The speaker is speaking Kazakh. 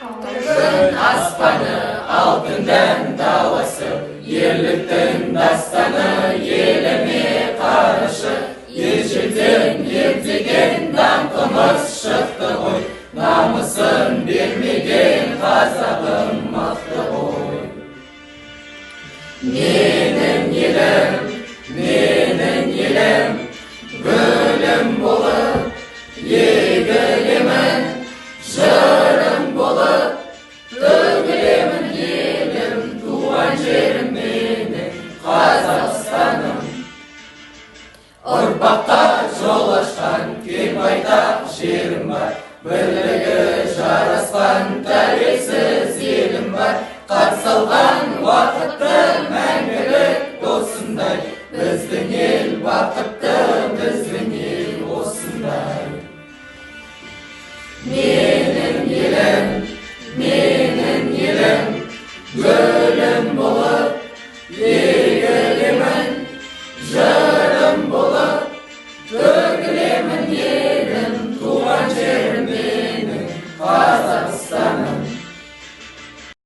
Altın aspanı, altından davası, yerlikten dastanı, yelemi karışı, yeşilden yirtigen damkımız şıktı oy, namusun bilmegen kazabım mıktı oy. Menin yelim, gülüm bulup, yegilimin, jırım bulup, tөгілемін елім, туған жерім менің, Қазақстаным. Ұрпаққа жол ашқан кең байтақ жерім бар, бірлігі жарасқан тәуелсіз елім бар, қарсы алған уақытты мәңгілік досындай, біздің ел бақытты, біздің ел осындай. Менің елім, gülüm